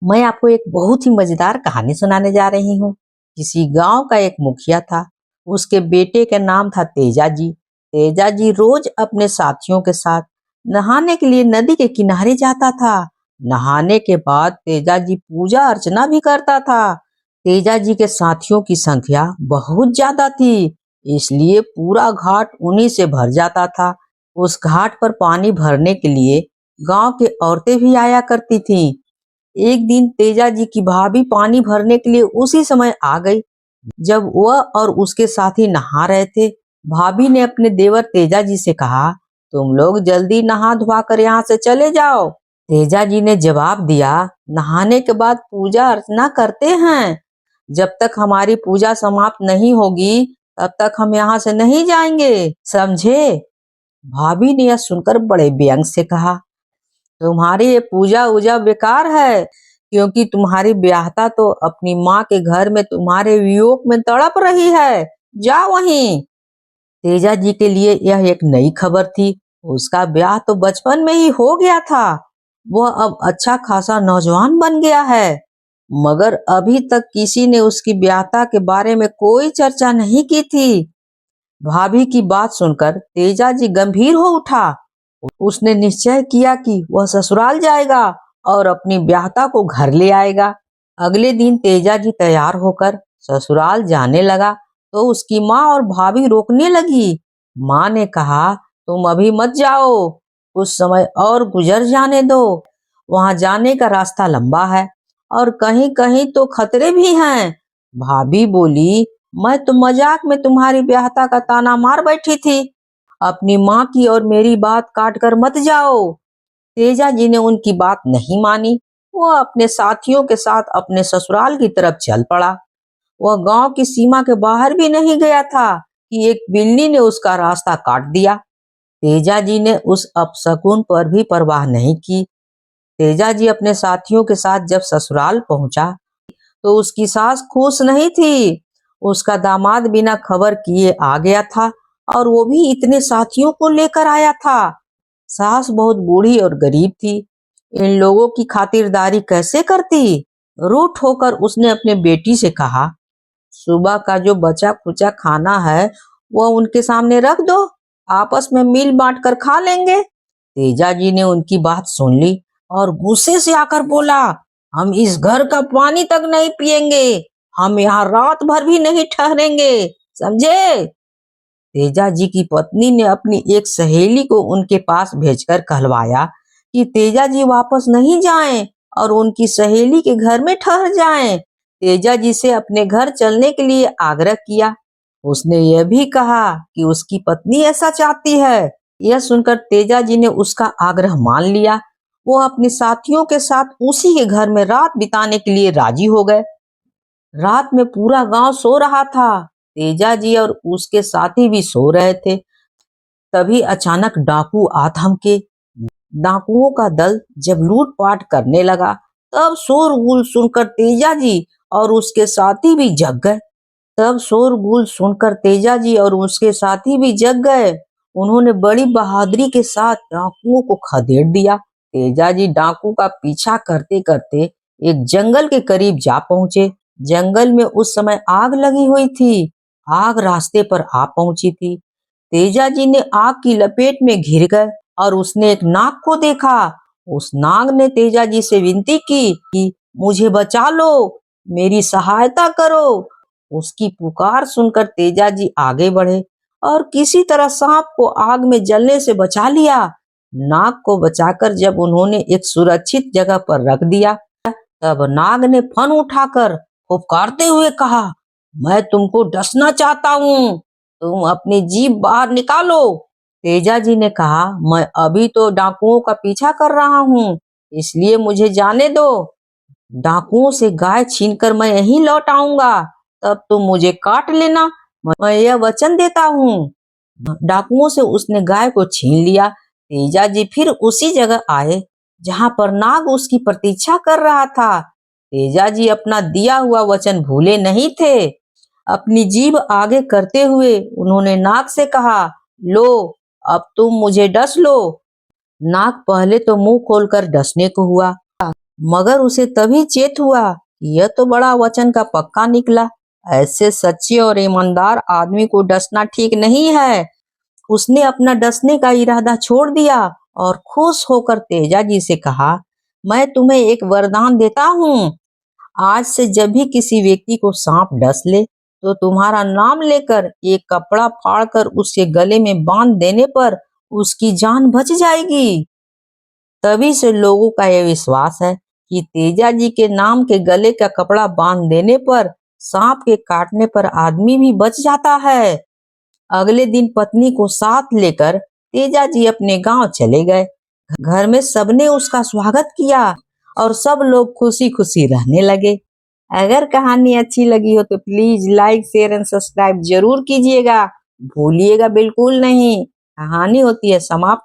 मैं आपको एक बहुत ही मजेदार कहानी सुनाने जा रही हूँ। किसी गांव का एक मुखिया था। उसके बेटे का नाम था तेजा जी। तेजा जी रोज अपने साथियों के साथ नहाने के लिए नदी के किनारे जाता था। नहाने के बाद तेजा जी पूजा अर्चना भी करता था। तेजा जी के साथियों की संख्या बहुत ज्यादा थी, इसलिए पूरा घाट उन्हीं से भर जाता था। उस घाट पर पानी भरने के लिए गांव की औरतें भी आया करती थीं। एक दिन तेजा जी की भाभी पानी भरने के लिए उसी समय आ गई। जब वह और उसके साथी नहा रहे थे, भाभी ने अपने देवर तेजा जी से कहा, तुम लोग जल्दी नहा धोवा कर यहाँ से चले जाओ। तेजा जी ने जवाब दिया, नहाने के बाद पूजा अर्चना करते हैं। जब तक हमारी पूजा समाप्त नहीं होगी तब तक हम यहाँ से नहीं जाएंगे, समझे? भाभी ने यह सुनकर बड़े व्यंग से कहा, तुम्हारी ये पूजा उजा बेकार है, क्योंकि तुम्हारी ब्याहता तो अपनी माँ के घर में तुम्हारे वियोग में तड़प रही है। जाओ वहीं। तेजा जी के लिए यह एक नई खबर थी। उसका ब्याह तो बचपन में ही हो गया था। वह अब अच्छा खासा नौजवान बन गया है, मगर अभी तक किसी ने उसकी ब्याहता के बारे में कोई चर्चा नहीं की थी। भाभी की बात सुनकर तेजा जी गंभीर हो उठा। उसने निश्चय किया कि वह ससुराल जाएगा और अपनी ब्याहता को घर ले आएगा। अगले दिन तेजा जी तैयार होकर ससुराल जाने लगा तो उसकी माँ और भाभी रोकने लगी। माँ ने कहा, तुम अभी मत जाओ, कुछ समय और गुजर जाने दो। वहां जाने का रास्ता लंबा है और कहीं कहीं तो खतरे भी हैं। भाभी बोली, मैं तो मजाक में तुम्हारी ब्याहता का ताना मार बैठी थी। अपनी माँ की और मेरी बात काट कर मत जाओ। तेजा जी ने उनकी बात नहीं मानी। वह अपने साथियों के साथ अपने ससुराल की तरफ चल पड़ा। वह गांव की सीमा के बाहर भी नहीं गया था कि एक बिल्ली ने उसका रास्ता काट दिया। तेजा जी ने उस अपशकुन पर भी परवाह नहीं की। तेजा जी अपने साथियों के साथ जब ससुराल पहुंचा तो उसकी सास खुश नहीं थी। उसका दामाद बिना खबर किए आ गया था और वो भी इतने साथियों को लेकर आया था। सास बहुत बूढ़ी और गरीब थी। इन लोगों की खातिरदारी कैसे करती? रूठ होकर उसने अपने बेटी से कहा, सुबह का जो बचा खुचा खाना है वह उनके सामने रख दो, आपस में मिल बांट कर खा लेंगे। तेजा जी ने उनकी बात सुन ली और गुस्से से आकर बोला, हम इस घर का पानी तक नहीं पिएंगे, हम यहाँ रात भर भी नहीं ठहरेंगे, समझे? तेजा जी की पत्नी ने अपनी एक सहेली को उनके पास भेजकर कहलवाया कि तेजा जी वापस नहीं जाएं और उनकी सहेली के घर में ठहर जाएं। तेजा जी से अपने घर चलने के लिए आग्रह किया। उसने यह भी कहा कि उसकी पत्नी ऐसा चाहती है। यह सुनकर तेजा जी ने उसका आग्रह मान लिया। वो अपने साथियों के साथ उसी के घर में रात बिताने के लिए राजी हो गए। रात में पूरा गांव सो रहा था। तेजा जी और उसके साथी भी सो रहे थे। तभी अचानक डाकू आ थमके। डाकुओं का दल जब लूटपाट करने लगा तब शोरगुल सुनकर तेजा जी और उसके साथी भी जग गए। उन्होंने बड़ी बहादुरी के साथ डाकुओं को खदेड़ दिया। तेजा जी डाकू का पीछा करते करते एक जंगल के करीब जा पहुंचे। जंगल में उस समय आग लगी हुई थी। आग रास्ते पर आ पहुंची थी। तेजा जी ने आग की लपेट में घिर गए और उसने एक नाग को देखा। उस नाग ने तेजा जी से विनती की कि मुझे बचा लो, मेरी सहायता करो। उसकी पुकार सुनकर तेजा जी आगे बढ़े और किसी तरह सांप को आग में जलने से बचा लिया। नाग को बचाकर जब उन्होंने एक सुरक्षित जगह पर रख दिया, तब नाग ने फन उठाकर फुफकारते हुए कहा, मैं तुमको डसना चाहता हूँ, तुम अपनी जीभ बाहर निकालो। तेजा जी ने कहा, मैं अभी तो डाकुओं का पीछा कर रहा हूँ, इसलिए मुझे जाने दो। डाकुओं से गाय छीनकर मैं यहीं लौट आऊंगा, तब तुम मुझे काट लेना, मैं यह वचन देता हूँ। डाकुओं से उसने गाय को छीन लिया। तेजा जी फिर उसी जगह आए जहां पर नाग उसकी प्रतीक्षा कर रहा था। तेजा जी अपना दिया हुआ वचन भूले नहीं थे। अपनी जीभ आगे करते हुए उन्होंने नाग से कहा, लो अब तुम मुझे डस लो। नाग पहले तो मुंह खोलकर डसने को हुआ, मगर उसे तभी चेत हुआ कि यह तो बड़ा वचन का पक्का निकला। ऐसे सच्चे और ईमानदार आदमी को डसना ठीक नहीं है। उसने अपना डसने का इरादा छोड़ दिया और खुश होकर तेजा जी से कहा, मैं तुम्हें एक वरदान देता हूँ। आज से जब भी किसी व्यक्ति को सांप डस ले तो तुम्हारा नाम लेकर एक कपड़ा फाड़कर उसके गले में बांध देने पर उसकी जान बच जाएगी। तभी से लोगों का यह विश्वास है कि तेजा जी के नाम के गले का कपड़ा बांध देने पर सांप के काटने पर आदमी भी बच जाता है। अगले दिन पत्नी को साथ लेकर तेजा जी अपने गांव चले गए। घर में सबने उसका स्वागत किया और सब लोग खुशी खुशी रहने लगे। अगर कहानी अच्छी लगी हो तो please like share and subscribe जरूर कीजिएगा, भूलिएगा बिल्कुल नहीं। कहानी होती है समाप्त।